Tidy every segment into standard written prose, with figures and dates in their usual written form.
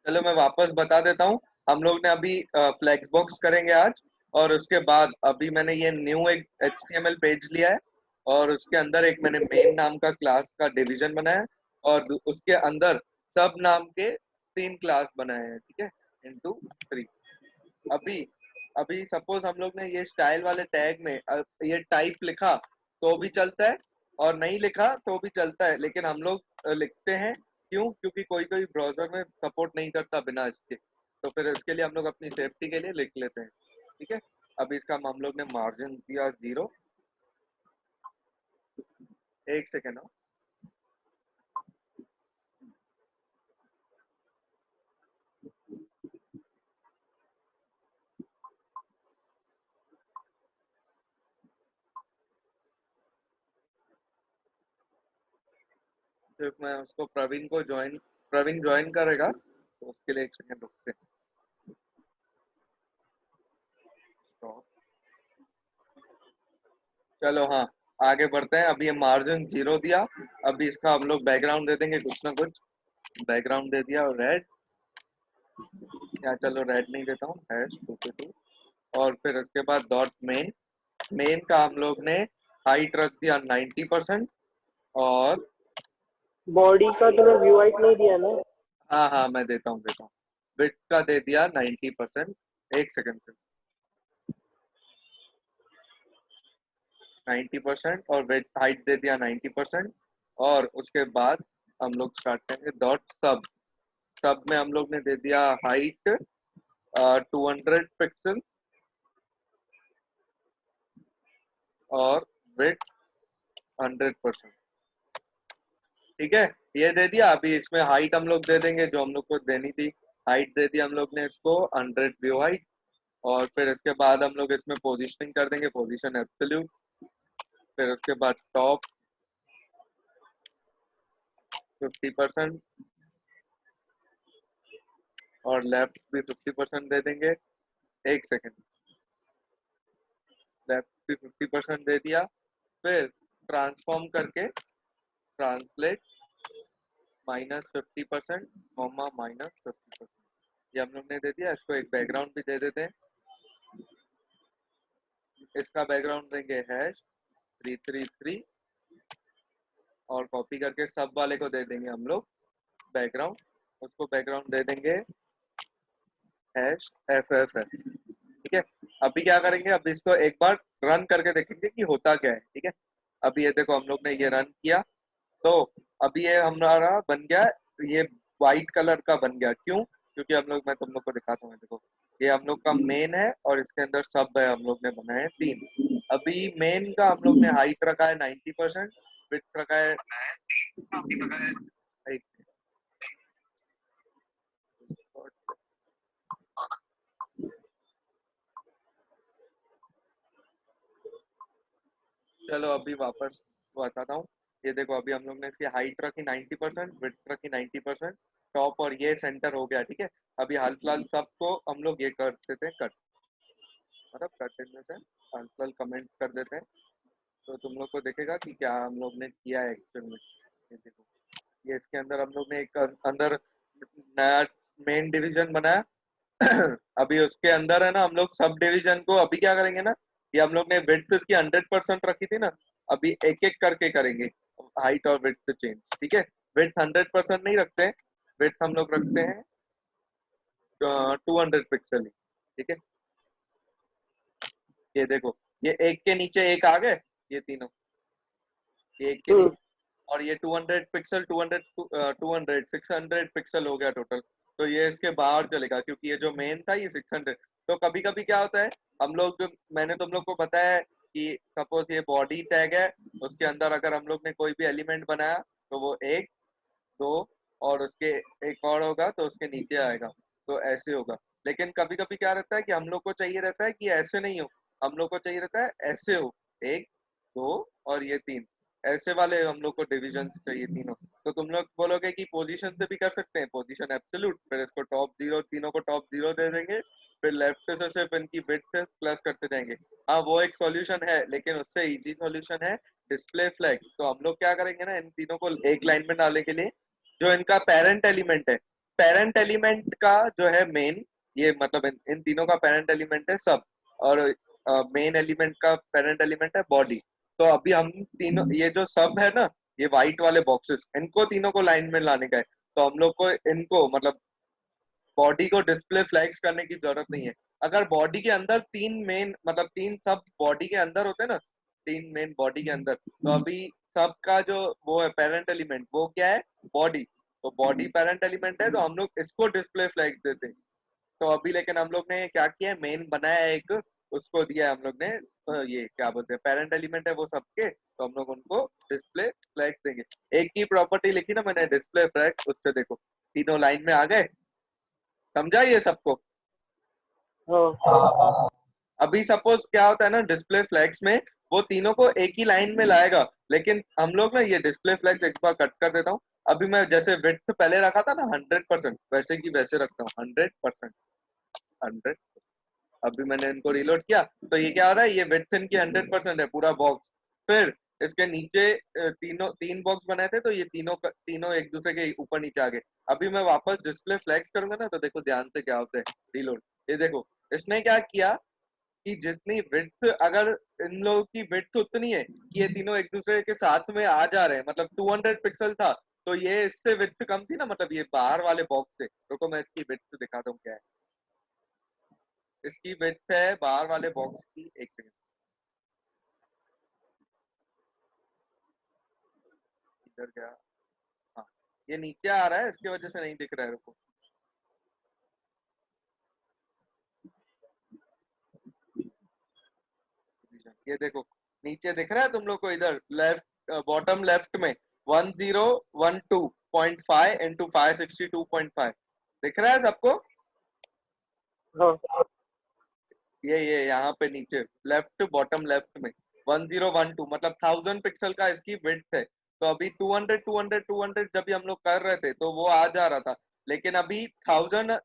चलो मैं वापस बता देता हूँ। हम लोग ने अभी फ्लेक्स बॉक्स करेंगे आज, और उसके बाद अभी मैंने ये न्यू एक HTML पेज लिया है, और उसके अंदर एक मैंने मेन नाम का क्लास का डिवीजन बनाया है, और उसके अंदर सब नाम के 3 क्लास बनाए हैं, ठीक है, इनटू 3। अभी अभी सपोज हम लोग ने ये स्टाइल वाले टैग में ये टाइप लिखा तो भी चलता है, और नहीं लिखा तो भी चलता है, लेकिन हम लोग लिखते हैं क्यों? क्योंकि कोई कोई ब्राउजर में सपोर्ट नहीं करता बिना इसके, तो फिर इसके लिए हम लोग अपनी सेफ्टी के लिए लिख लेते हैं, ठीक है। अभी इसका हम लोग ने मार्जिन दिया 0। एक सेकेंड हो। सिर्फ मैं उसको प्रवीण ज्वाइन करेगा, तो उसके लिए 1 सेकेंड रुकते हैं। Stop. चलो हाँ, आगे बढ़ते हैं। अभी ये मार्जिन 0 दिया। अभी इसका हम लोग बैकग्राउंड दे देंगे कुछ ना कुछ। बैकग्राउंड दे दिया रेड, या चलो रेड नहीं देता हूँ, #222। और फिर उसके बाद डॉट मेन। मेन का हम लोग ने हाइट रख दिया 90%। और बॉडी का तो व्यू हाइट नहीं दिया ना। हाँ हाँ, मैं देता हूँ। विड्थ का दे दिया 90%। 1 सेकेंड से 90%, और विड्थ हाइट दे दिया 90%। और उसके बाद हम लोग स्टार्ट करेंगे डॉट सब। सब में हम लोग ने दे दिया हाइट 200 पिक्सल, और विड्थ 100%, ठीक है। ये दे दिया। अभी इसमें हाइट हम लोग दे देंगे जो हम लोग को देनी थी। हाइट दे दी हम लोग ने इसको 100 व्यू हाइट। और फिर इसके बाद हम लोग इसमें पोजीशनिंग कर देंगे, पोजीशन एब्सोल्यूट। फिर उसके बाद टॉप 50%, और लेफ्ट भी 50% दे देंगे। 1 सेकेंड, लेफ्ट भी 50% दे दिया। फिर ट्रांसफॉर्म करके ट्रांसलेट -50%, -50%, ये हम लोग ने दे दिया। इसको एक बैकग्राउंड भी दे देते हैं। इसका बैकग्राउंड देंगे #333, और कॉपी करके सब वाले को दे देंगे हम लोग बैकग्राउंड। उसको बैकग्राउंड दे देंगे #FFF, ठीक है। अभी क्या करेंगे? अभी इसको एक बार रन करके देखेंगे कि होता क्या है, ठीक है। अभी ये देखो, हम लोग ने ये रन किया, तो अभी ये हमारा बन गया, ये व्हाइट कलर का बन गया। क्यों? क्योंकि हम लोग, मैं तुम लोग को दिखाता हूँ, देखो ये हम लोग का मेन है, और इसके अंदर सब है, हम लोग ने बनाए हैं 3। अभी मेन का हम लोग ने हाइट रखा है 90%, विड्थ रखा है एक, चलो अभी वापस बताता हूँ। ये देखो, अभी हम लोग ने इसकी हाइट रखी 90%, विड्थ रखी 90%, टॉप, और ये सेंटर हो गया, ठीक है। अभी हाल फिलहाल सबको हम लोग ये कर देते हैं कट, मतलब कट इनमें से हाल फिलहाल कमेंट कर देते हैं, तो तुम लोग को दिखेगा कि क्या हम लोग ने किया है एक्चुअल में। ये देखो, ये इसके अंदर हम लोग ने एक अंदर नया मेन डिवीजन बनाया। अभी उसके अंदर है ना, हम लोग सब डिवीजन को अभी क्या करेंगे ना, ये हम लोग ने विड्थ इसकी 100% रखी थी ना, अभी एक एक करके करेंगे हाइट और विड्थ चेंज, ठीक है। विड्थ 100% नहीं रखते हैं, विड्थ हम लोग रखते हैं 200 पिक्सल ही, ठीक है। ये देखो, ये एक के नीचे एक आ गए, ये तीनों, ये एक के नीचे, और ये 200 पिक्सल, 600 पिक्सल हो गया टोटल। तो ये इसके बाहर चलेगा, क्योंकि ये जो मेन था ये 600। तो कभी कभी क्या होता है, हम लोग जो, मैंने तुम लोग को बताया है कि सपोज ये बॉडी टैग है, उसके अंदर अगर हम लोग ने कोई भी एलिमेंट बनाया, तो वो 1 2, और उसके एक और होगा तो उसके नीचे आएगा, तो ऐसे होगा। लेकिन कभी कभी क्या रहता है कि हम लोग को चाहिए रहता है कि ऐसे नहीं हो, हम लोग को चाहिए रहता है ऐसे हो, 1 2 और ये 3, ऐसे वाले हम लोग को डिविजन चाहिए तीनों। तो तुम लोग बोलोगे कि पोजीशन से भी कर सकते हैं, पोजीशन एब्सोल्यूट, फिर इसको टॉप 0, तीनों को टॉप 0 दे देंगे। फिर लेफ्ट से सिर्फ इनकी विड्थ प्लस करते जाएंगे। हाँ, वो एक सॉल्यूशन है, लेकिन उससे इजी सॉल्यूशन है डिस्प्ले फ्लैग्स। तो हम लोग क्या करेंगे ना, इन तीनों को एक लाइन में डालने के लिए, जो इनका पेरेंट एलिमेंट है पेरेंट एलिमेंट का जो है मेन, ये मतलब इन तीनों का पेरेंट एलिमेंट है सब, और मेन एलिमेंट का पेरेंट एलिमेंट है बॉडी। तो अभी हम तीनों ये जो सब है ना, ये व्हाइट वाले बॉक्सेस, इनको तीनों को लाइन में लाने का है। तो हम लोग को इनको मतलब बॉडी को डिस्प्ले फ्लैग्स करने की जरूरत नहीं है। अगर बॉडी के अंदर तीन मेन मतलब तीन सब बॉडी के अंदर होते हैं ना, तीन मेन बॉडी के अंदर, तो अभी सब का जो वो है पेरेंट एलिमेंट, वो क्या है, बॉडी। तो बॉडी पेरेंट एलिमेंट है, तो हम लोग इसको डिस्प्ले फ्लैग देते हैं। तो अभी लेकिन हम लोग ने क्या किया है, मेन बनाया है एक, उसको दिया है हम लोग ने ये क्या बोलते हैं पेरेंट एलिमेंट है वो सबके, तो हम लोग उनको डिस्प्ले फ्लैग देंगे। एक ही प्रॉपर्टी लिखी ना मैंने, डिस्प्ले फ्लैग, उससे देखो तीनों लाइन में आ गए। समझा ये सबको? हाँ। अभी सपोज क्या होता है ना, डिस्प्ले फ्लैग्स में वो तीनों को एक ही लाइन में लाएगा, लेकिन हम लोग ना ये डिस्प्ले फ्लैग्स एक बार कट कर देता हूँ। अभी मैं जैसे विड्थ पहले रखा था ना 100%, वैसे की वैसे रखता हूँ 100%। 100। अभी मैंने इनको रिलोड किया, तो ये क्या हो रहा है, ये विड्थ इनकी 100% है पूरा बॉक्स। फिर इसके नीचे तीनों तीन बॉक्स बनाए थे, तो ये तीनों एक दूसरे के ऊपर नीचे आ गए। अभी मैं वापस डिस्प्ले फ्लैक्स करूंगा ना, तो देखो ध्यान से क्या होता है, रिलोड। ये देखो इसने क्या किया कि जितनी विड्थ, अगर इन लोगों की विड्थ उतनी है कि ये तीनों एक दूसरे के साथ में आ जा रहे हैं, मतलब 200 पिक्सल था, तो ये इससे विड्थ कम थी ना, मतलब ये बाहर वाले बॉक्स से, रुको मैं इसकी विड्थ दिखाता हूँ क्या है। इसकी विड्थ है बाहर वाले बॉक्स की, एक सेकंड, इधर गया। हाँ, ये नीचे आ रहा है, इसकी वजह से नहीं दिख रहा है, रुको। ये देखो नीचे दिख रहा है तुम लोग को, इधर लेफ्ट बॉटम लेफ्ट में 1012.5 इंटू 562.5 दिख रहा है सबको? हाँ। ये यहाँ पे नीचे लेफ्ट बॉटम लेफ्ट में 1012 मतलब 1000 पिक्सल का इसकी विड्थ है। तो अभी 200 जब भी हम लोग कर रहे थे तो वो आ जा रहा था, लेकिन अभी 1000,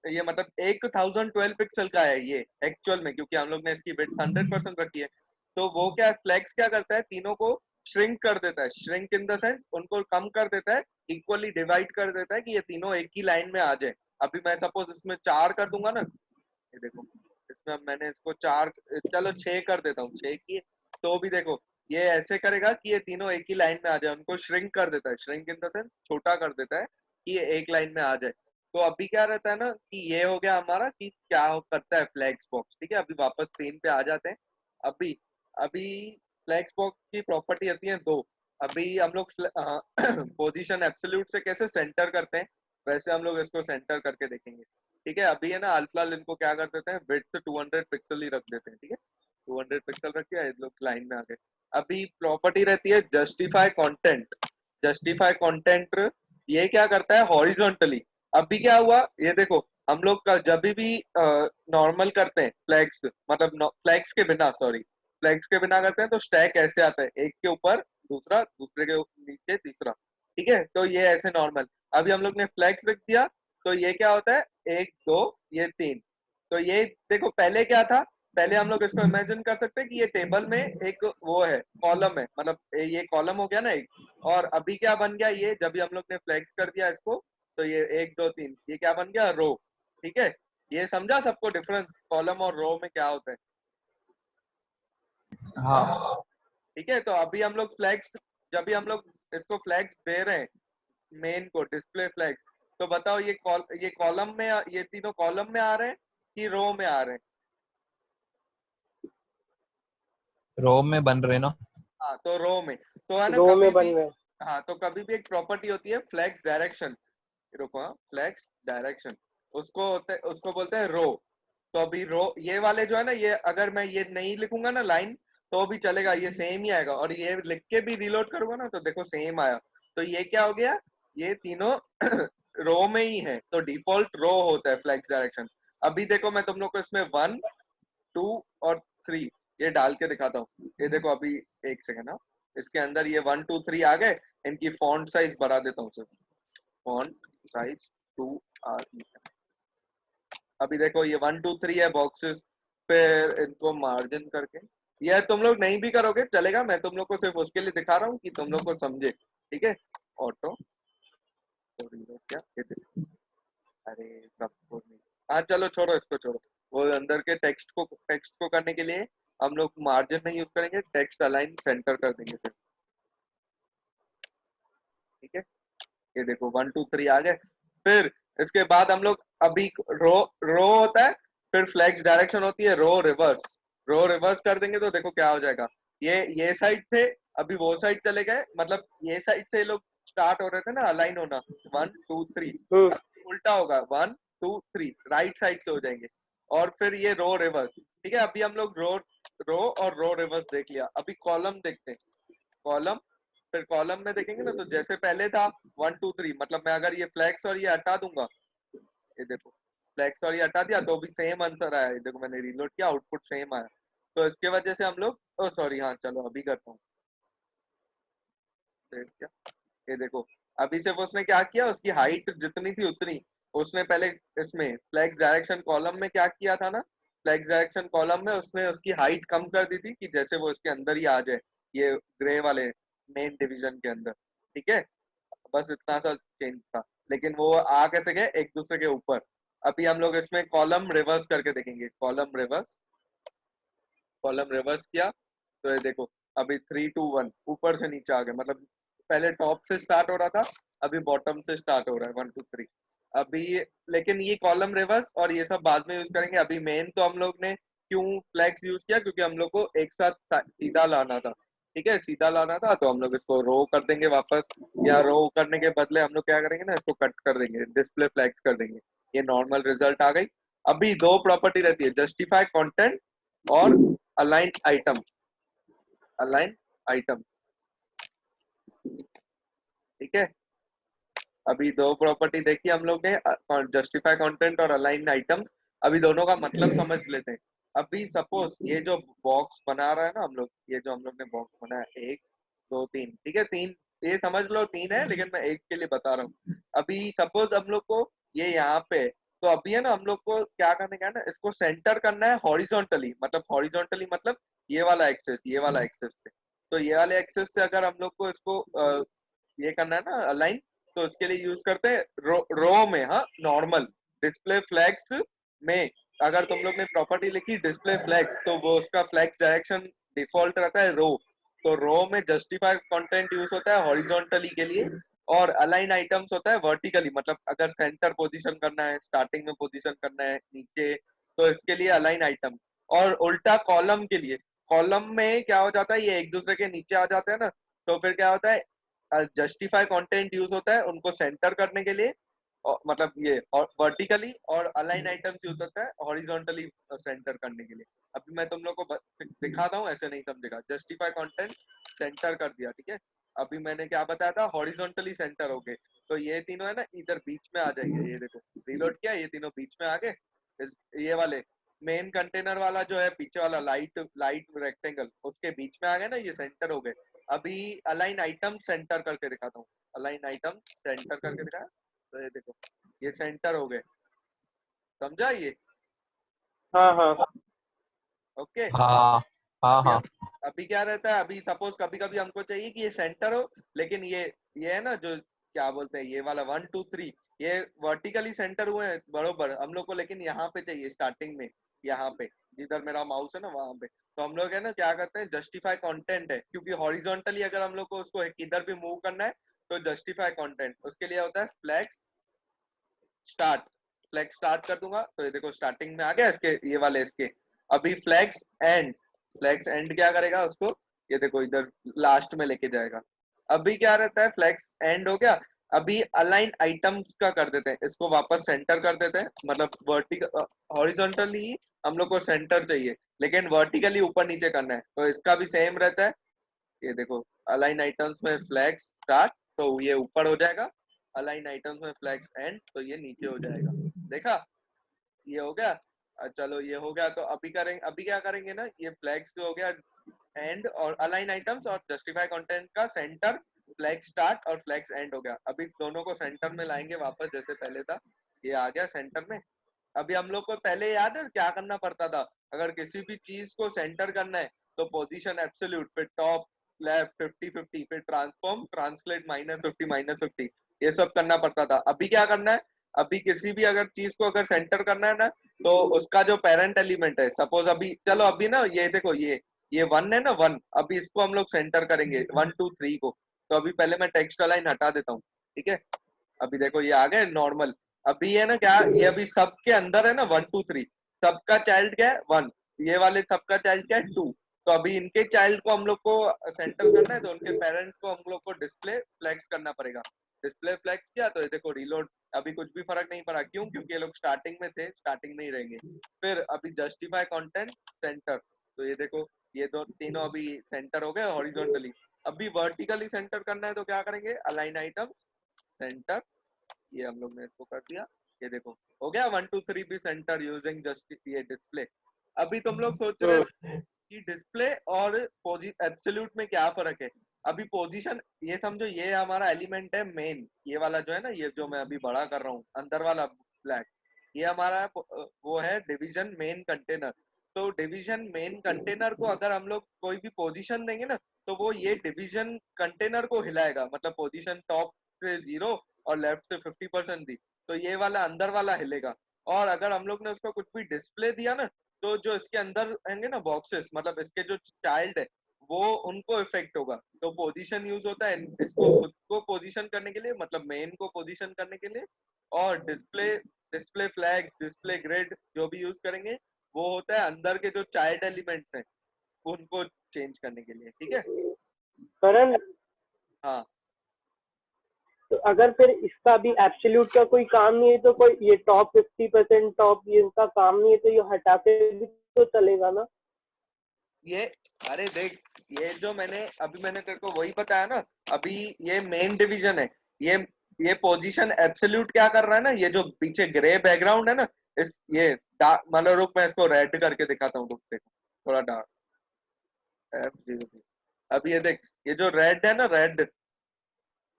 ये मतलब 1012 पिक्सल का है ये एक्चुअल में, क्योंकि हम लोग ने इसकी विड्थ 100% रखी है। तो वो क्या फ्लेक्स क्या करता है, तीनों को श्रिंक कर देता है, श्रिंक इन द सेंस उनको कम कर देता है, इक्वली डिवाइड कर देता है कि ये तीनों एक ही लाइन में आ जाए। अभी मैं सपोज इसमें 4 कर दूंगा ना, ये देखो इसमें अब मैंने इसको 4, चलो 6 कर देता हूँ, 6 की, तो भी देखो ये ऐसे करेगा कि ये तीनों एक ही लाइन में आ जाए, उनको श्रिंक कर देता है, श्रिंक इन द सेंस छोटा कर देता है कि ये एक लाइन में आ जाए। तो अभी क्या रहता है ना कि ये हो गया हमारा कि क्या करता है फ्लैक्स बॉक्स। ठीक है, अभी वापस पेन पे आ जाते हैं। अभी अभी फ्लैक्स बॉक्स की प्रॉपर्टी आती है दो। अभी हम लोग पोजीशन एब्सोल्यूट से कैसे सेंटर करते हैं, वैसे हम लोग इसको सेंटर करके देखेंगे। ठीक है, अभी है ना अल्फा इनको क्या कर देते हैं, विड्थ 200 पिक्सल ही रख देते हैं। ठीक है, 200 पिक्सल रख दिया, ये लोग लाइन में आ गए। अभी प्रॉपर्टी रहती है जस्टिफाई कंटेंट। जस्टिफाई कंटेंट ये क्या करता है, हॉरिजॉन्टली। अभी क्या हुआ, ये देखो हम लोग का जब भी नॉर्मल करते हैं फ्लैक्स, मतलब फ्लैक्स के बिना, सॉरी, फ्लैक्स के बिना करते हैं तो स्टैक ऐसे आता है, एक के ऊपर दूसरा, दूसरे के नीचे तीसरा। ठीक है, तो ये ऐसे नॉर्मल। अभी हम लोग ने फ्लैक्स रख दिया, तो ये क्या होता है, एक दो, ये तीन। तो ये देखो पहले क्या था, पहले हम लोग इसको इमेजिन कर सकते हैं कि ये टेबल में एक वो है, कॉलम है, मतलब ये कॉलम हो गया ना एक। और अभी क्या बन गया, ये जब भी हम लोग ने फ्लेक्स कर दिया इसको, तो ये एक दो तीन, ये क्या बन गया, रो। ठीक है, ये समझा सबको डिफरेंस कॉलम और रो में क्या होता है? हाँ। ठीक है, तो अभी हम लोग फ्लैग्स, जब भी हम लोग इसको फ्लैग्स दे रहे हैं मेन को, डिस्प्ले फ्लैग्स, तो बताओ ये कॉलम में, ये तीनों कॉलम में आ रहे हैं कि रो में आ रहे हैं? रोम में बन रहे ना। हाँ, तो रो में। तो है ना रो कभी में बन भी, गए। हाँ तो कभी भी एक प्रॉपर्टी होती है फ्लैक्स डायरेक्शन। रुको, हाँ, फ्लैक्स डायरेक्शन, उसको बोलते हैं रो। तो अभी रो ये वाले जो है ना, ये अगर मैं ये नहीं लिखूंगा ना लाइन, तो भी चलेगा, ये सेम ही आएगा, और ये लिख के भी रिलोड करूंगा ना, तो देखो सेम आया। तो ये क्या हो गया, ये तीनों रो में ही है, तो डिफॉल्ट रो होता है फ्लैक्स डायरेक्शन। अभी देखो मैं तुम लोग को इसमें 1 2 और 3 ये डाल के दिखाता हूँ। ये देखो अभी, एक सेकेंड, हाँ, इसके अंदर ये 1 2 3 आ गए। इनकी फॉन्ट साइज बढ़ा देता हूँ सिर्फ, फॉन्ट साइज 2 RE। अभी देखो ये 1 2 3 है बॉक्सेस, फिर इनको मार्जिन करके, ये तुम लोग नहीं भी करोगे चलेगा, मैं तुम लोग को सिर्फ उसके लिए दिखा रहा हूँ कि तुम लोग को समझे। ठीक है, ऑटो, क्या, ये देखो सब कुछ नहीं। हाँ चलो छोड़ो इसको, छोड़ो। वो अंदर के टेक्स्ट को करने के लिए हम लोग मार्जिन नहीं यूज करेंगे, टेक्स्ट अलाइन सेंटर कर देंगे सिर्फ। ठीक है, ये देखो 1 2 3 आ गए। फिर इसके बाद हम लोग अभी रो रो होता है, फिर फ्लेक्स डायरेक्शन होती है, रो रिवर्स कर देंगे तो देखो क्या हो जाएगा। ये साइड थे, अभी वो साइड चले गए, मतलब ये साइड से लोग स्टार्ट हो रहे थे ना अलाइन होना, 1 2 3, हम्म। उल्टा होगा 1 2 3, राइट साइड से हो जाएंगे। और फिर ये रो रिवर्स। ठीक है, अभी हम लोग रो रो और रो रिवर्स देख लिया, अभी कॉलम देखते हैं। कॉलम, फिर कॉलम में देखेंगे ना तो जैसे पहले था 1 2 3, मतलब मैं अगर ये फ्लैक्स और ये हटा दूंगा, ये देखो फ्लैक्स और ये हटा दिया तो भी सेम आंसर आया। ये देखो मैंने रीलोड किया, आउटपुट सेम आया। तो इसके वजह से हम लोग, ओ सॉरी, हाँ चलो अभी करता हूँ। क्या, ये देखो अभी सिर्फ उसने क्या किया, उसकी हाइट जितनी थी उतनी उसने पहले इसमें फ्लैक्स डायरेक्शन कॉलम में क्या किया था ना, फ्लैक्स डायरेक्शन कॉलम में उसने उसकी हाइट कम कर दी थी कि जैसे वो इसके अंदर ही आ जाए, ये ग्रे वाले मेन डिवीजन के अंदर। ठीक है, बस इतना सा चेंज था, लेकिन वो आ कैसे गए एक दूसरे के ऊपर। अभी हम लोग इसमें कॉलम रिवर्स करके देखेंगे, कॉलम रिवर्स किया तो ये देखो अभी 3 2 1 ऊपर से नीचे आ गए, मतलब पहले टॉप से स्टार्ट हो रहा था, अभी बॉटम से स्टार्ट हो रहा है 1 2 3 अभी। लेकिन ये कॉलम रिवर्स और ये सब बाद में यूज करेंगे, अभी मेन तो हम लोग ने क्यों फ्लैक्स यूज किया, क्योंकि हम लोग को एक साथ सीधा लाना था। ठीक है, सीधा लाना था तो हम लोग इसको रो कर देंगे वापस, या रो करने के बदले हम लोग क्या करेंगे ना, इसको कट कर देंगे, डिस्प्ले फ्लैक्स कर देंगे। ये नॉर्मल रिजल्ट आ गई। अभी दो प्रॉपर्टी रहती है, जस्टिफाई कंटेंट और अलाइन आइटम। अलाइन आइटम, ठीक है, अभी दो प्रॉपर्टी देखी हम लोग ने, जस्टिफाई कंटेंट और अलाइन आइटम्स। अभी दोनों का मतलब समझ लेते हैं। अभी सपोज ये जो बॉक्स बना रहा है ना हम लोग, ये जो हम लोग ने बॉक्स बनाया 1 2 3, ठीक है, तीन, ये समझ लो तीन है, लेकिन मैं एक के लिए बता रहा हूँ। अभी सपोज हम लोग को ये यहाँ पे, तो अभी है ना हम लोग को क्या करने का है ना, इसको सेंटर करना है हॉरिजॉन्टली, मतलब हॉरिजॉन्टली मतलब ये वाला एक्सेस, ये वाला एक्सेस से। तो ये वाले एक्सेस से अगर हम लोग को इसको ये करना है ना अलाइन, तो उसके लिए यूज करते हैं रो में, हाँ नॉर्मल डिस्प्ले फ्लैग्स में। अगर तुम लोग ने प्रॉपर्टी लिखी डिस्प्ले फ्लैग्स, तो वो उसका फ्लैग्स डायरेक्शन डिफॉल्ट रहता है रो। तो रो में जस्टिफाई कंटेंट यूज होता है हॉरिजॉन्टली के लिए, और अलाइन आइटम्स होता है वर्टिकली, मतलब अगर सेंटर पोजीशन करना है, स्टार्टिंग में पोजीशन करना है नीचे, तो इसके लिए अलाइन आइटम। और उल्टा कॉलम के लिए, कॉलम में क्या हो जाता है, ये एक दूसरे के नीचे आ जाते हैं ना, तो फिर क्या होता है, जस्टिफाई कंटेंट यूज होता है उनको सेंटर करने के लिए, मतलब ये वर्टिकली, और अलाइन आइटम्स यूज होता है हॉरिजॉन्टली सेंटर करने के लिए। अभी मैं तुम लोग को दिखाता हूँ, ऐसे नहीं समझेगा। जस्टिफाई कंटेंट सेंटर कर दिया, ठीक है। अभी मैंने क्या बताया था, हॉरिजॉन्टली सेंटर हो गए, तो ये तीनों है ना इधर बीच में आ जाएंगे। ये देखो रीलोड किया, ये तीनों बीच में आ गए। ये वाले मेन कंटेनर वाला जो है पीछे वाला लाइट लाइट रेक्टेंगल, उसके बीच में आ गए ना, ये सेंटर हो गए। अभी अलाइन आइटम सेंटर करके दिखाता हूँ, अलाइन आइटम सेंटर करके दिखाया, तो ये देखो ये सेंटर हो गए, समझा ये? हाँ हाँ। ओके। हाँ हाँ अभी हाँ। अभी क्या रहता है, अभी सपोज कभी कभी हमको चाहिए कि ये सेंटर हो, लेकिन ये है ना जो क्या बोलते हैं, ये वाला 1 2 3 ये वर्टिकली सेंटर हुए हैं बरोबर हम लोग को, लेकिन यहाँ पे चाहिए स्टार्टिंग में, यहाँ पे जिधर मेरा माउस है ना वहां पे। तो हम लोग है ना क्या करते हैं, जस्टिफाई कंटेंट है, क्योंकि हॉरिजॉन्टली अगर हम लोग को उसको किधर भी मूव करना है, तो जस्टिफाई कंटेंट उसके लिए होता है फ्लैक्स स्टार्ट। फ्लैक्स स्टार्ट कर दूंगा तो ये देखो स्टार्टिंग में आ गया इसके, ये वाले इसके। अभी फ्लैक्स एंड, फ्लैक्स एंड क्या करेगा उसको, ये देखो इधर लास्ट में लेके जाएगा। अभी क्या रहता है, फ्लैक्स एंड हो गया। अभी अलाइन आइटम्स का कर देते हैं, इसको वापस सेंटर कर देते हैं, मतलब वर्टिकल हॉरिजॉन्टली हम लोग को सेंटर चाहिए, लेकिन वर्टिकली ऊपर नीचे करना है, तो इसका भी सेम रहता है। ये देखो अलाइन आइटम्स में फ्लैग्स स्टार्ट, तो ये ऊपर हो जाएगा, अलाइन आइटम्स में फ्लैग्स एंड, तो ये नीचे हो जाएगा। देखा, ये हो गया। चलो ये हो गया, तो अभी करेंगे, अभी क्या करेंगे ना, ये फ्लैग्स हो गया एंड, और अलाइन आइटम्स और जस्टिफाई कंटेंट का सेंटर, फ्लैग स्टार्ट और फ्लैग्स एंड हो गया। अभी दोनों को सेंटर में लाएंगे वापस जैसे पहले था, ये आ गया सेंटर में। अभी हम लोग को पहले याद है क्या करना पड़ता था, अगर किसी भी चीज को सेंटर करना है तो पोजीशन एब्सोल्यूट, फिर टॉप लेफ्ट 50 50, फिर ट्रांसफॉर्म ट्रांसलेट -50 -50, ये सब करना पड़ता था। अभी क्या करना है, अभी किसी भी अगर चीज को अगर सेंटर करना है ना, तो उसका जो पेरेंट एलिमेंट है, सपोज अभी चलो अभी ना ये देखो ये 1 है ना 1, अभी इसको हम लोग सेंटर करेंगे 1 2 3 को। तो अभी पहले मैं टेक्स्ट लाइन हटा देता हूँ, ठीक है। अभी देखो ये आ गए नॉर्मल। अभी ये ना क्या, ये अभी सबके अंदर है ना 1 2 3, सबका चाइल्ड क्या है 1, ये वाले सबका चाइल्ड क्या है 2। तो अभी इनके चाइल्ड को हम लोग को सेंटर करना है, तो उनके पेरेंट्स को हम लोग को डिस्प्ले फ्लैग्स करना पड़ेगा। डिस्प्ले फ्लैग्स किया तो ये देखो रीलोड, अभी कुछ भी फर्क नहीं पड़ा, क्यों? क्योंकि ये लोग स्टार्टिंग में थे, स्टार्टिंग में ही रहेंगे। फिर अभी जस्टिफाई कंटेंट सेंटर, तो ये देखो ये दो तीनों अभी सेंटर हो गए हॉरिजॉन्टली। अभी वर्टिकली सेंटर करना है तो क्या करेंगे, अलाइन आइटम सेंटर, ये हम लोग ने इसको कर दिया। ये देखो हो गया 1 2 3 भी सेंटर यूजिंग जस्ट ये डिस्प्ले। अभी तुम लोग सोच रहे हो कि डिस्प्ले और एब्सोल्यूट में क्या फर्क है। अभी पोजीशन ये समझो, ये हमारा एलिमेंट है मेन, ये वाला जो है ना, ये जो मैं अभी बड़ा कर रहा हूँ अंदर वाला ब्लैक, ये हमारा वो है डिवीजन मेन कंटेनर। तो डिवीजन मेन कंटेनर को अगर हम लोग कोई भी पोजीशन देंगे ना, तो वो ये डिवीजन कंटेनर को हिलाएगा, मतलब पोजीशन टॉप से 0 और लेफ्ट से 50% दी, तो ये वाला अंदर वाला हिलेगा। और अगर हम लोग ने उसको कुछ भी डिस्प्ले दिया ना, तो जो इसके अंदर होंगे ना बॉक्सेस, मतलब इसके जो चाइल्ड है वो उनको इफेक्ट होगा। तो पोजीशन यूज होता है इसको खुद को पोजीशन करने के लिए, मतलब मेन को पोजीशन करने के लिए। और display display flag display grid जो भी यूज करेंगे, वो होता है अंदर के जो चाइल्ड एलिमेंट्स हैं उनको चेंज करने के लिए, ठीक है। करण, हाँ तो अगर फिर इसका भी एब्सोल्यूट का कोई काम नहीं है, तो कोई ये टॉप 50% टॉप ये इनका काम नहीं है, तो ये हटा के भी तो चलेगा ना। ये, अरे देख, ये जो मैंने तेरे को वही बताया ना, अभी ये मेन डिवीजन है। ये पोजीशन एब्सोल्यूट क्या कर रहा है ना, ये जो पीछे ग्रे बैकग्राउंड है ना, इस ये डार्क, मतलब रुक मैं इसको रेड करके दिखाता हूँ, रुक देखो थोड़ा डार्क F0। अब ये देख, ये जो रेड है ना रेड,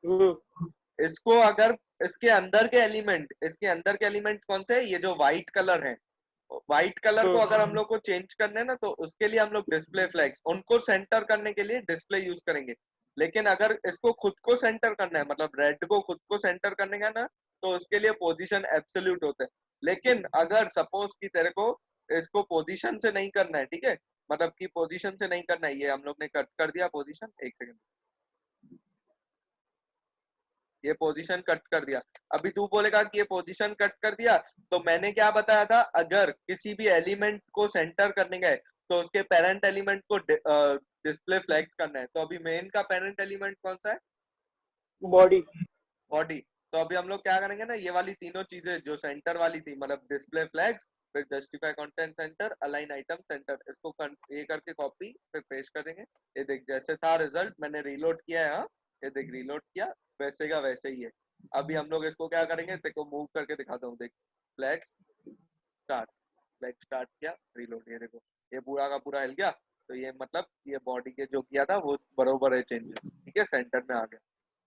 हम्म। इसको अगर इसके अंदर के एलिमेंट कौन से है, ये जो व्हाइट कलर है, व्हाइट कलर को अगर हम लोग को चेंज करना है ना, तो उसके लिए हम लोग डिस्प्ले फ्लैग्स उनको सेंटर करने के लिए डिस्प्ले यूज करेंगे। लेकिन अगर इसको खुद को सेंटर करना है, मतलब रेड को खुद को सेंटर करने का ना, तो उसके लिए पोजीशन एब्सोल्यूट होता है। लेकिन अगर सपोज कि तेरे को इसको पोजीशन से नहीं करना है, ठीक है, मतलब कि पोजीशन से नहीं करना है, ये हम लोग ने कट कर दिया पोजीशन, एक सेकंड, ये पोजीशन कट कर दिया। अभी तू बोलेगा कि ये पोजीशन कट कर दिया, तो मैंने क्या बताया था, अगर किसी भी एलिमेंट को सेंटर करने गए तो उसके पेरेंट एलिमेंट को डिस्प्ले फ्लैग्स करना है। तो अभी मेन का पेरेंट एलिमेंट कौन सा है, बॉडी। बॉडी। तो अभी हम लोग क्या करेंगे ना, ये वाली तीनों चीजें जो सेंटर वाली थी, मतलब डिस्प्ले फ्लैग्स, फिर justify content centre, align item centre, इसको ये करके कॉपी फिर पेस्ट करेंगे। ये देख जैसे था रिजल्ट, मैंने रीलोड किया है, हाँ ये देख रीलोड किया, वैसे का वैसे ही है। अभी हम लोग इसको क्या करेंगे, देखो मूव करके दिखाता हूँ, देख फ्लैग्स स्टार्ट, फ्लैग स्टार्ट किया, रीलोड, ये देखो ये पूरा का पूरा हिल गया। तो ये मतलब ये बॉडी के जो किया था वो बरोबर है चेंजेस, ठीक है, सेंटर में आ गया।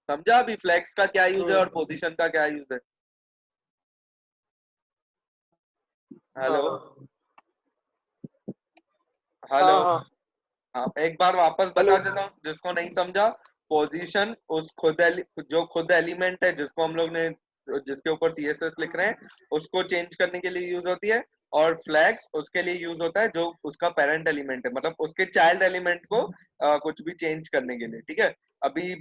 समझा अभी फ्लैक्स का क्या यूज है और पोजीशन का क्या यूज है। हेलो हाँ हाँ हेलो। हाँ। हाँ एक बार वापस हेलो। बता देता हूँ जिसको नहीं समझा। पोजीशन उस जो खुद एलिमेंट है जिसको हम लोग ने, जिसके ऊपर सीएसएस लिख रहे हैं, उसको चेंज करने के लिए यूज होती है। और फ्लैग्स उसके लिए यूज होता है जो उसका पेरेंट एलिमेंट है, मतलब उसके चाइल्ड एलिमेंट को कुछ भी चेंज करने के लिए, ठीक है। अभी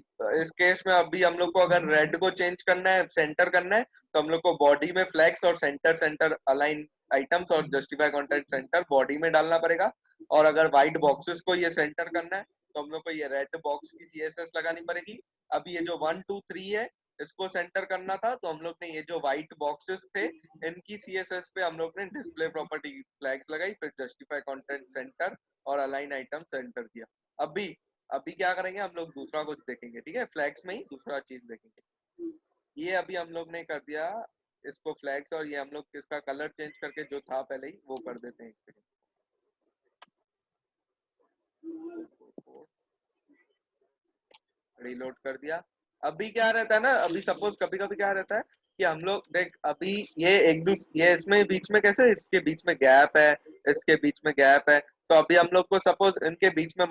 इस केस में अभी हम लोग को अगर रेड को चेंज करना है, सेंटर करना है, तो हम लोग को बॉडी में फ्लैग्स और सेंटर सेंटर अलाइन आइटम्स और जस्टिफाई कंटेंट सेंटर बॉडी में डालना पड़ेगा। और अगर व्हाइट बॉक्सेस को ये सेंटर करना है, तो हम लोग को ये रेड बॉक्स की सीएसएस लगानी पड़ेगी। अभी ये जो 1 2 3 है, इसको सेंटर करना था, तो हम लोग ने ये जो व्हाइट बॉक्सेस थे इनकी सीएसएस पे हम लोग ने डिस्प्ले प्रॉपर्टी फ्लैग्स लगाई, फिर जस्टिफाई कंटेंट सेंटर और अलाइन आइटम सेंटर किया। अभी अभी क्या करेंगे, हम लोग दूसरा कुछ देखेंगे, ठीक है, फ्लैग्स में ही दूसरा चीज देखेंगे। ये अभी हम लोग ने कर दिया इसको फ्लैग्स, और ये हम लोग इसका कलर चेंज करके जो था पहले ही वो कर देते हैं, एक सेकंड, रीलोड कर दिया। अभी क्या रहता है ना, अभी सपोज कभी कभी क्या रहता है कि हम लोग देख, अभी ये एक दूसरे, ये इसमें बीच में कैसे, इसके बीच में गैप है, इसके बीच में गैप है, तो अभी हम लोग को सपोज इनके बीच में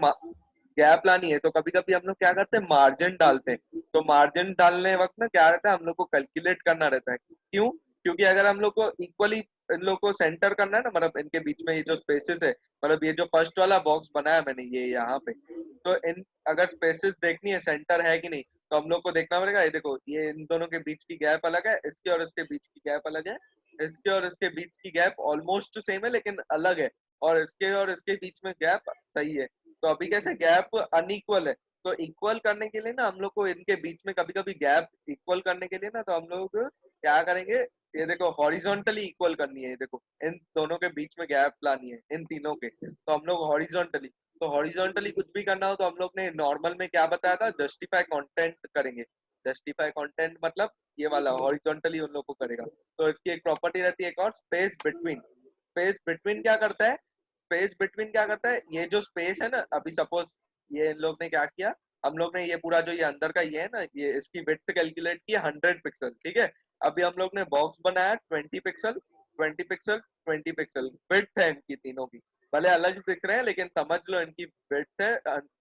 गैप लानी है, तो कभी कभी हम लोग क्या करते हैं, मार्जिन डालते हैं। तो मार्जिन डालने वक्त ना क्या रहता है, हम लोग को कैलकुलेट करना रहता है, क्यों? क्योंकि अगर हम लोग को इक्वली इन लोग को सेंटर करना है ना, मतलब इनके बीच में ये जो स्पेसेस है, मतलब ये जो फर्स्ट वाला बॉक्स बनाया मैंने ये यहाँ पे, तो इन अगर स्पेसेस देखनी है सेंटर है कि नहीं, तो हम लोग को देखना पड़ेगा। ये देखो, ये इन दोनों के बीच की गैप अलग है, इसके और इसके बीच की गैप अलग है, इसके और इसके बीच की गैप ऑलमोस्ट सेम है लेकिन अलग है, और इसके बीच में गैप सही है। तो अभी कैसे गैप अनइक्वल है, तो इक्वल करने के लिए ना हम लोग को इनके बीच में कभी कभी गैप इक्वल करने के लिए ना, तो हम लोग क्या करेंगे, ये देखो हॉरिजॉन्टली इक्वल करनी है। ये देखो इन दोनों के बीच में गैप लानी है इन तीनों के, तो हम लोग हॉरिजॉन्टली, तो हॉरिजॉन्टली कुछ भी करना हो तो हम लोग ने नॉर्मल में क्या बताया था, जस्टिफाई कंटेंट करेंगे। जस्टिफाई कंटेंट मतलब ये वाला हॉरिजॉन्टली उन लोग को करेगा। तो इसकी एक प्रॉपर्टी रहती है एक और, स्पेस बिटवीन। स्पेस बिटवीन क्या करता है, स्पेस बिटवीन क्या करता है, ये जो स्पेस है ना, अभी सपोज ये इन लोग ने क्या किया, हम लोग ने ये पूरा जो ये अंदर का ये है ना, ये इसकी विड्थ कैलकुलेट की 100 पिक्सल, ठीक है। अभी हम लोग ने बॉक्स बनाया 20 पिक्सल, 20 पिक्सल, 20 पिक्सल विड्थ है इनकी तीनों की, भले अलग दिख रहे हैं लेकिन समझ लो इनकी विड्थ है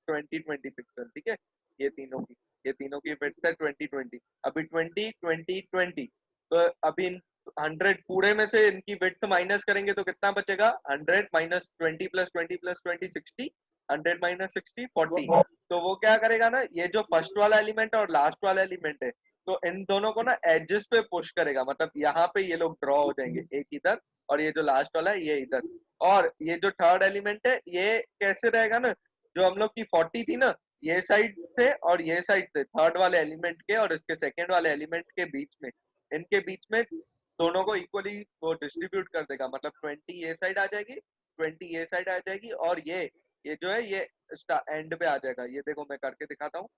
20 पिक्सल, ठीक है। ये तीनों की, ये तीनों की विड्थ है 20 20। अभी 20 20 20, तो अभी इन 100 पूरे में से इनकी विड्थ माइनस करेंगे तो कितना बचेगा, 100 माइनस 20 प्लस 20 प्लस 20 60, 100 माइनस 60 40। तो वो क्या करेगा ना, ये जो फर्स्ट वाला एलिमेंट और लास्ट वाला एलिमेंट है, तो इन दोनों को ना एजेस पे पुश करेगा, मतलब यहाँ पे ये लोग ड्रॉ हो जाएंगे, एक इधर और ये जो लास्ट वाला है ये इधर। और ये जो थर्ड एलिमेंट है ये कैसे रहेगा ना, जो हम लोग की 40 थी ना, ये साइड से और ये साइड से, थर्ड वाले एलिमेंट के और इसके सेकेंड वाले एलिमेंट के बीच में, इनके बीच में दोनों को इक्वली वो डिस्ट्रीब्यूट कर देगा। मतलब 20 ये साइड आ जाएगी, 20 ये साइड आ जाएगी, और ये जो है ये एंड पे आ जाएगा। ये देखो मैं करके दिखाता हूँ।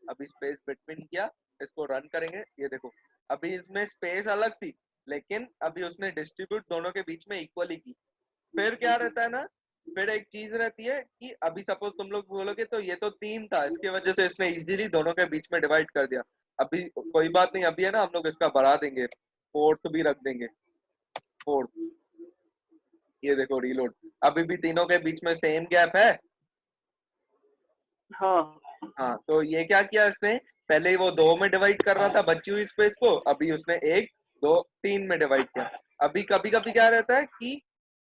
अभी स्पेस बिटवीन किया, इसको रन करेंगे, ये देखो अभी इसमें स्पेस अलग थी लेकिन अभी उसने डिस्ट्रीब्यूट दोनों के बीच में इक्वली की। फिर क्या रहता है ना, फिर एक चीज रहती है कि अभी सपोज तुम लोग बोलोगे तो ये तो 3 था, इसकी वजह से इसने इजीली दोनों के बीच में डिवाइड कर दिया। अभी कोई बात नहीं, अभी है ना हम लोग इसका बढ़ा देंगे, फोर्थ भी रख देंगे, फोर्थ। ये देखो रीलोड, अभी भी तीनों के बीच में सेम गैप है। हाँ हाँ, तो ये क्या किया इसने, पहले वो 2 में डिवाइड कर रहा था बची हुई स्पेस को, अभी उसने 1 2 3 में डिवाइड किया। अभी कभी कभी क्या रहता है कि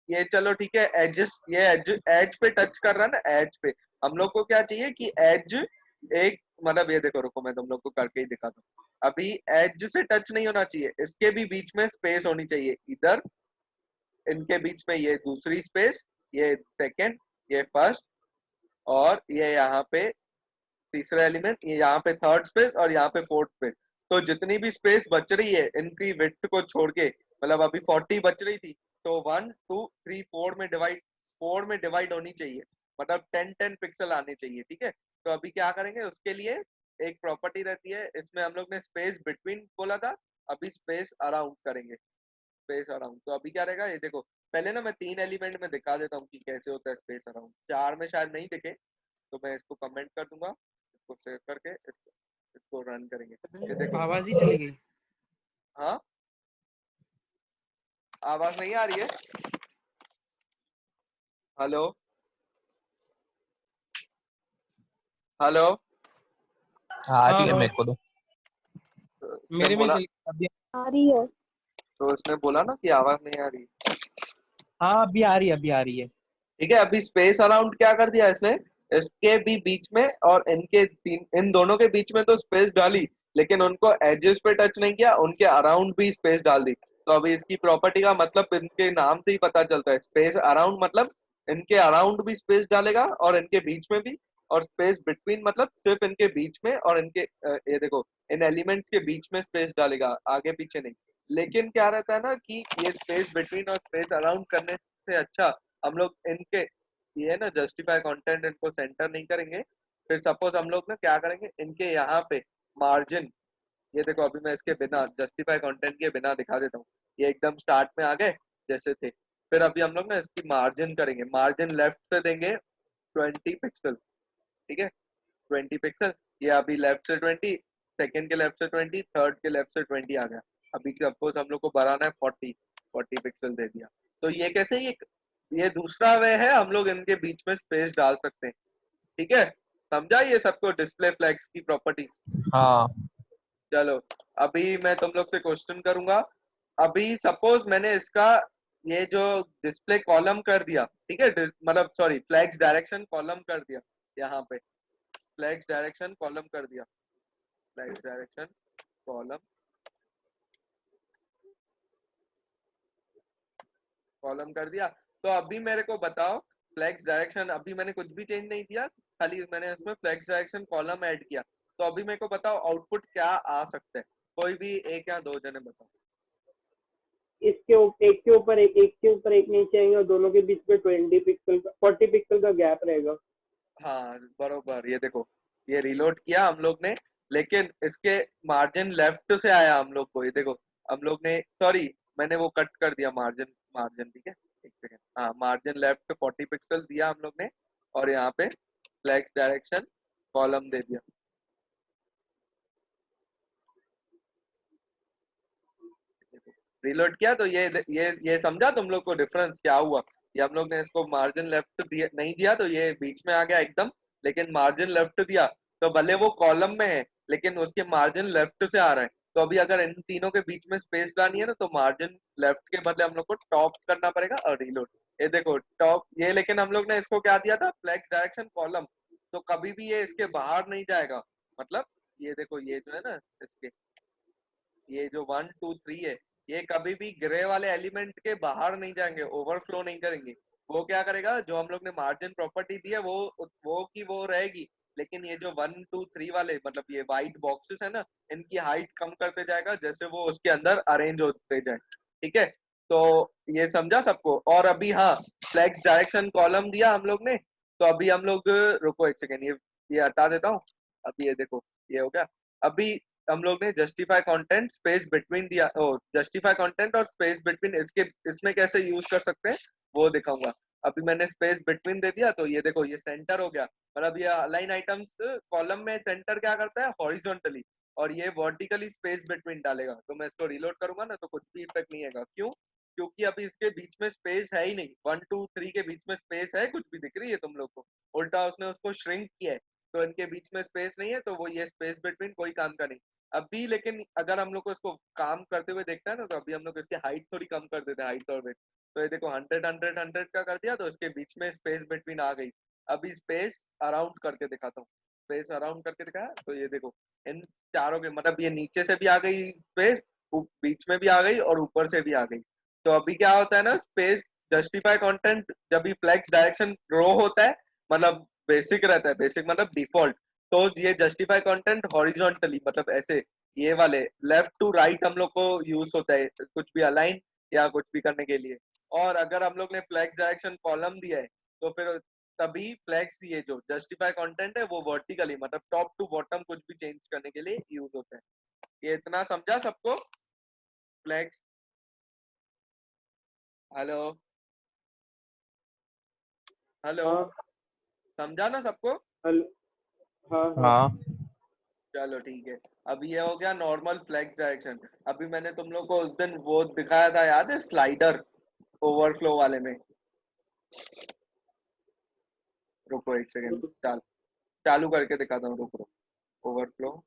ये चलो ठीक है, एजेस, ये एज पे टच कर रहा है ना, एज पे हम लोग को क्या चाहिए कि एज एक, मतलब ये देखो रुको मैं तुम लोग को करके ही दिखाता हूँ। अभी एज से टच नहीं होना चाहिए, इसके भी बीच में स्पेस होनी चाहिए, इधर इनके बीच में ये दूसरी स्पेस, ये सेकंड, ये फर्स्ट, और ये यहाँ पे तीसरा एलिमेंट, ये यहाँ पे थर्ड स्पेस, और यहाँ पे फोर्थ स्पेस। तो जितनी भी स्पेस बच रही है इनकी विड्थ को छोड़ के, मतलब अभी 40 बच रही थी, तो 1 2 3 4 में डिवाइड होनी चाहिए, मतलब 10 पिक्सल आने चाहिए, ठीक है। तो अभी क्या करेंगे उसके लिए, एक प्रॉपर्टी रहती है इसमें, हम लोग ने स्पेस बिटवीन बोला था, अभी स्पेस अराउंड करेंगे, स्पेस अराउंड। तो अभी क्या रहेगा, ये देखो पहले ना मैं 3 एलिमेंट में दिखा देता हूँ कि कैसे होता है स्पेस अराउंड, 4 में शायद नहीं दिखे, तो मैं इसको कमेंट कर दूंगा, इसको सेव करके इसको रन करेंगे। ये देखो, आवाज ही चली गई। हाँ आवाज नहीं आ रही है, हेलो हेलो। आ रही हाँ है हाँ, मेरे को तो। उसने मेरे में बोला, चली अभी। आ रही है। तो उसने बोला ना कि आवाज नहीं आ रही। हाँ अभी आ रही है, अभी आ रही है। ठीक है, अभी स्पेस अराउंड क्या कर दिया इसने, इसके भी बीच में और इनके तीन, इन दोनों के बीच में तो स्पेस डाली, लेकिन उनको एजेस पे टच नहीं किया, उनके अराउंड भी स्पेस डाल दी। तो अभी इसकी प्रॉपर्टी का मतलब इनके नाम से ही पता चलता है, स्पेस अराउंड मतलब इनके अराउंड भी स्पेस डालेगा और इनके बीच में भी, और स्पेस बिटवीन मतलब सिर्फ इनके बीच में और इनके ये देखो इन एलिमेंट्स के बीच में स्पेस डालेगा, आगे पीछे नहीं। लेकिन क्या रहता है ना कि ये स्पेस बिटवीन और स्पेस अराउंड करने से अच्छा हम लोग इनके, ये है ना जस्टिफाई कंटेंट, इनको सेंटर नहीं करेंगे। फिर सपोज हम लोग ना क्या करेंगे, इनके यहाँ पे मार्जिन, ये देखो अभी मैं इसके बिना जस्टिफाई कंटेंट के बिना दिखा देता हूँ, ये एकदम स्टार्ट में आ गए जैसे थे। फिर अभी हम लोग ना इसकी मार्जिन करेंगे, मार्जिन लेफ्ट से देंगे 20 पिक्सल, ठीक है, 20 पिक्सल। ये अभी लेफ्ट से 20, सेकंड के लेफ्ट से 20, थर्ड के लेफ्ट से 20 आ गया। अभी सपोज हम लोग को बढ़ाना है 40 पिक्सल दे दिया। तो ये कैसे, ये दूसरा वे है, हम लोग इनके बीच में स्पेस डाल सकते हैं, ठीक है। समझा ये सबको डिस्प्ले फ्लैग्स की प्रॉपर्टीज। हाँ चलो अभी मैं तुम लोग से क्वेश्चन करूंगा अभी सपोज मैंने इसका ये जो डिस्प्ले कॉलम कर दिया, ठीक है, मतलब सॉरी फ्लैग्स डायरेक्शन कॉलम कर दिया, यहाँ पे फ्लैग्स डायरेक्शन कॉलम कर दिया, फ्लैग्स डायरेक्शन कॉलम कॉलम कर दिया। तो अभी मेरे को बताओ फ्लैग्स डायरेक्शन, अभी मैंने कुछ भी चेंज नहीं किया, खाली मैंने इसमें फ्लैग्स डायरेक्शन कॉलम ऐड किया। तो अभी मेरे को बताओ आउटपुट क्या आ सकता है, कोई भी एक या दो जने बताओ। एक के ऊपर एक नीचे आएंगे और दोनों के बीच में 40 पिक्सल का गैप रहेगा। हाँ बरोबर, ये देखो ये रिलोड किया हम लोग ने, लेकिन इसके मार्जिन लेफ्ट से आया हम लोग को, ये देखो हम लोग ने, सॉरी मैंने वो कट कर दिया मार्जिन, मार्जिन ठीक है, एक सेकेंड, हाँ मार्जिन लेफ्ट 40 पिक्सल दिया हम लोग ने, और यहाँ पे फ्लैग्स डायरेक्शन कॉलम दे दिया। रिलोड किया तो ये समझा तुम लोग को डिफरेंस क्या हुआ? ये हम लोग ने इसको मार्जिन लेफ्ट दिया नहीं दिया तो ये बीच में आ गया एकदम, लेकिन मार्जिन लेफ्ट दिया तो भले वो कॉलम में है लेकिन उसके मार्जिन लेफ्ट से आ रहा है। तो अभी अगर इन तीनों के बीच में स्पेस लानी है ना तो मार्जिन लेफ्ट के बदले हम लोग को टॉप करना पड़ेगा और रिलोड। ये देखो टॉप ये, लेकिन हम लोग ने इसको क्या दिया था, फ्लैक्स डायरेक्शन कॉलम, तो कभी भी ये इसके बाहर नहीं जाएगा। मतलब ये देखो ये जो है ना इसके, ये जो 1 2 3 है, ये कभी भी ग्रे वाले एलिमेंट के बाहर नहीं जाएंगे, ओवरफ्लो नहीं करेंगे। वो क्या करेगा, जो हम लोग ने मार्जिन प्रॉपर्टी दी है वो की वो रहेगी, लेकिन ये जो 1 2 3 वाले मतलब ये व्हाइट बॉक्सेस है ना, इनकी हाइट कम करते जाएगा जैसे वो उसके अंदर अरेंज होते जाए। ठीक है, तो ये समझा सबको? और अभी हाँ, फ्लैक्स डायरेक्शन कॉलम दिया हम लोग ने, तो अभी हम लोग, रुको एक सेकेंड, ये हटा देता हूँ। अभी ये देखो ये हो गया। अभी हम लोग ने जस्टिफाई कंटेंट स्पेस बिटवीन दिया, ओ जस्टिफाई कंटेंट और स्पेस बिटवीन, इसके इसमें कैसे यूज कर सकते हैं वो दिखाऊंगा। अभी मैंने स्पेस बिटवीन दे दिया तो ये देखो ये सेंटर हो गया, मतलब ये अलाइन आइटम्स कॉलम में सेंटर क्या करता है, हॉरिजॉन्टली, और ये वर्टिकली स्पेस बिटवीन डालेगा। तो मैं इसको रिलोड करूंगा ना तो कुछ भी इफेक्ट नहीं आएगा, क्यों? क्योंकि अभी इसके बीच में स्पेस है ही नहीं, 1 2 3 के बीच में स्पेस है, कुछ भी दिख रही है तुम लोग को? उल्टा उसने उसको श्रिंक किया है, तो इनके बीच में स्पेस नहीं है, तो वो ये स्पेस बिटवीन कोई काम का नहीं। अभी लेकिन अगर हम लोग को इसको काम करते हुए देखता है ना, तो अभी हम लोग इसकी हाइट थोड़ी कम कर देते हैं, हाइट और वेट। तो ये देखो 100 का कर दिया तो इसके बीच में स्पेस बिटवीन आ गई। अभी स्पेस अराउंड करके दिखाता हूँ, स्पेस अराउंड करके दिखाया तो ये देखो इन चारों के, मतलब ये नीचे से भी आ गई स्पेस, बीच में भी आ गई और ऊपर से भी आ गई। तो अभी क्या होता है ना, स्पेस जस्टिफाई कंटेंट जब भी फ्लेक्स डायरेक्शन रो होता है, मतलब बेसिक रहता है, बेसिक मतलब डिफॉल्ट, तो ये जस्टिफाई कंटेंट हॉरिजॉन्टली मतलब ऐसे, ये वाले लेफ्ट टू राइट हम लोग को यूज होता है कुछ भी अलाइन या कुछ भी करने के लिए। और अगर हम लोग ने फ्लैक्स डायरेक्शन कॉलम दिया है तो फिर तभी फ्लैक्स ये जो जस्टिफाई कंटेंट है वो वर्टिकली मतलब टॉप टू बॉटम कुछ भी चेंज करने के लिए यूज होता है। ये इतना समझा सबको? फ्लैक्स, हेलो हेलो, हाँ समझा ना सबको? हेलो, हाँ हाँ। हाँ चलो ठीक है। अभी ये हो गया नॉर्मल फ्लैक्स डायरेक्शन। अभी मैंने तुम लोग को उस दिन वो दिखाया था, याद है, स्लाइडर ओवरफ्लो वाले में? रुको एक सेकेंड, चालू करके दिखाता हूँ, रुको ओवरफ्लो।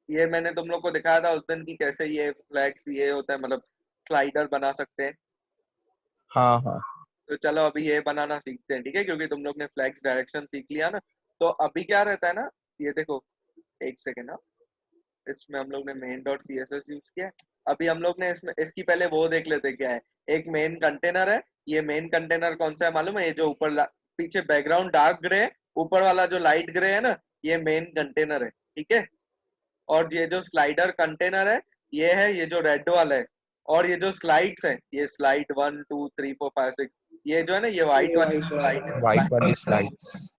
ये मैंने तुम लोग को दिखाया था उस दिन की कैसे ये फ्लैक्स ये होता है, मतलब स्लाइडर बना सकते हैं। हाँ हाँ तो चलो अभी ये बनाना सीखते हैं, ठीक है, क्योंकि तुम लोग ने फ्लैक्स डायरेक्शन सीख लिया ना। तो अभी क्या रहता है ना, ये देखो एक सेकेंड, इसमें हम लोग ने main dot C S S use किया है। अभी हम लोग ने इसमें इसकी पहले वो देख लेते क्या है। एक मेन कंटेनर है, ये मेन कंटेनर कौन सा है मालूम है? ये जो ऊपर पीछे बैकग्राउंड डार्क ग्रे है, ऊपर वाला जो लाइट ग्रे है ना, ये मेन कंटेनर है, ठीक है। और ये जो स्लाइडर कंटेनर है ये है, ये जो रेड वाला है। और ये जो स्लाइड्स है, ये स्लाइड 1 2 3 4 5 6, ये जो है ना ये व्हाइट ये वाली वाइट जो वाला। स्लाइड है, वाइट वाली स्लाइड, स्लाइड्स।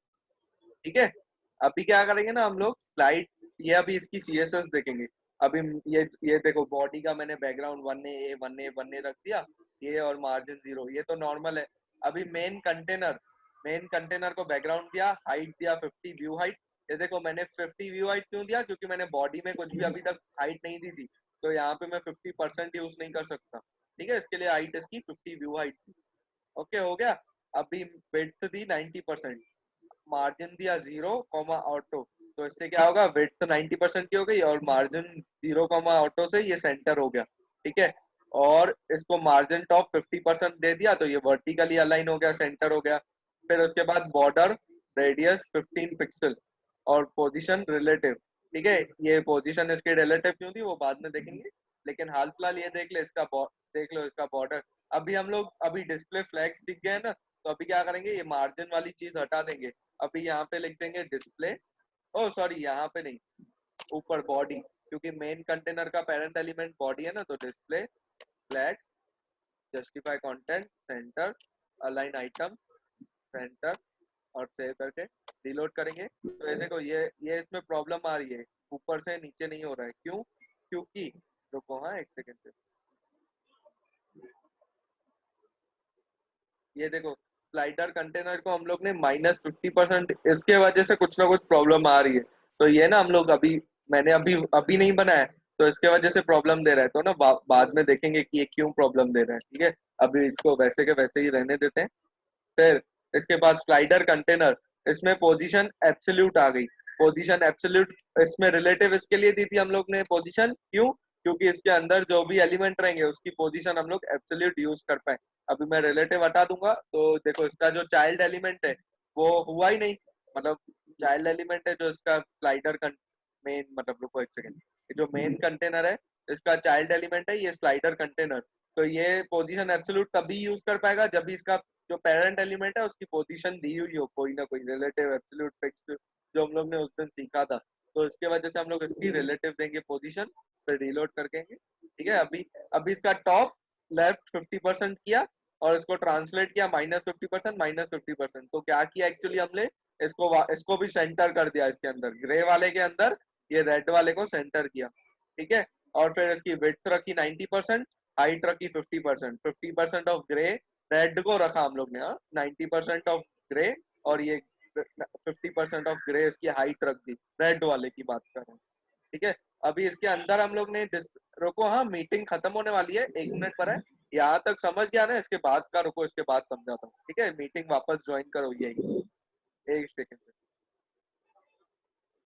ठीक है। अभी क्या करेंगे ना हम लोग स्लाइड, ये अभी इसकी सीएसएस देखेंगे। अभी ये देखो बॉडी का मैंने बैकग्राउंड 1 ए रख दिया, ये और मार्जिन 0, ये तो नॉर्मल है। अभी मेन कंटेनर को बैकग्राउंड दिया, हाइट दिया 50 व्यू हाइट। ये देखो मैंने 50 व्यू हाइट क्यों दिया, क्योंकि मैंने बॉडी में कुछ भी अभी तक हाइट नहीं दी थी, तो यहाँ पे मैं 50% यूज नहीं कर सकता, ठीक है। इसके लिए हाइट इसकी 50 व्यू हाइट थी। ओके हो गया। अभी विड्थ दी 90%, मार्जिन दिया 0 ऑटो, तो इससे क्या होगा, विड्थ 90% की हो गई और मार्जिन 0 ऑटो से ये सेंटर हो गया। ठीक है, और इसको मार्जिन टॉप 50% दे दिया तो ये वर्टिकली अलाइन हो गया, सेंटर हो गया। फिर उसके बाद बॉर्डर रेडियस 15 पिक्सल और पोजीशन रिलेटिव। ठीक है, ये पोजीशन इसकी रिलेटिव क्यों थी वो बाद में देखेंगे, लेकिन हाल फिलहाल ये देख ले इसका देख लो इसका बॉर्डर। अभी हम लोग अभी डिस्प्ले फ्लैग्स सीख गए ना, तो अभी क्या करेंगे, ये मार्जिन वाली चीज हटा देंगे। अभी यहाँ पे लिख देंगे डिस्प्ले, ओ सॉरी यहाँ पे नहीं, ऊपर बॉडी, क्योंकि मेन कंटेनर का पेरेंट एलिमेंट बॉडी है ना, तो display flags justify content centre align item centre और सेव करके रिलोड करेंगे। तो ये देखो ये इसमें प्रॉब्लम आ रही है, ऊपर से नीचे नहीं हो रहा है, क्यों, क्योंकि रुको हाँ एक सेकंड से, ये देखो स्लाइडर कंटेनर को हम लोग ने -50%, इसके वजह से कुछ ना कुछ प्रॉब्लम आ रही है। तो ये ना हम लोग अभी, मैंने अभी अभी नहीं बनाया, तो इसके वजह से प्रॉब्लम दे रहा है, तो ना बाद में देखेंगे कि ये क्यों प्रॉब्लम दे रहा है। ठीक है, अभी इसको वैसे के वैसे ही रहने देते हैं। फिर इसके बाद स्लाइडर कंटेनर, इसमें पोजीशन एब्सोल्यूट आ गई। पोजीशन एब्सोल्यूट इसमें रिलेटिव इसके लिए दी थी हम लोग ने पोजीशन, क्यों, क्योंकि इसके अंदर जो भी एलिमेंट रहेंगे उसकी पोजीशन हम लोग एब्सोल्यूट यूज कर पाए। अभी मैं रिलेटिव हटा दूंगा तो देखो इसका जो चाइल्ड एलिमेंट है वो हुआ ही नहीं, मतलब चाइल्ड एलिमेंट है जो इसका स्लाइडर मेन, मतलब रुको एक सेकेंड, जो मेन कंटेनर है इसका चाइल्ड एलिमेंट है ये स्लाइडर कंटेनर। तो ये पोजीशन एब्सोल्यूट तभी यूज कर पाएगा जब भी इसका जो पेरेंट एलिमेंट है उसकी पोजीशन दी हुई हो, कोई ना कोई रिलेटिव एब्सोल्यूट फिक्स्ड, जो हम लोग ने उस दिन सीखा था। तो इसके वजह से हम लोग इसकी रिलेटिव देंगे पोजीशन, फिर रिलोड करके। ठीक है, अभी अभी इसका टॉप लेफ्ट 50% किया और इसको ट्रांसलेट किया -50% -50%, तो क्या किया एक्चुअली हमने, इसको भी सेंटर कर दिया इसके अंदर, ग्रे वाले के अंदर ये रेड वाले को सेंटर किया। ठीक है, और फिर इसकी विड्थ रखी 90%, हाइट रखी 50%, 50% ऑफ ग्रे, रेड को रखा हम लोग ने 90% ऑफ ग्रे, और ये 50% ऑफ ग्रे इसकी हाइट रख दी, रेड वाले की बात कर रहे हैं। ठीक है, अभी इसके अंदर हम लोग ने रुको हाँ मीटिंग खत्म होने वाली है, 1 मिनट पर है, यहाँ तक समझ गया ना, इसके बाद का रुको, इसके बाद समझाता हूँ। ठीक है, मीटिंग वापस ज्वाइन करो, यही 1 सेकंड।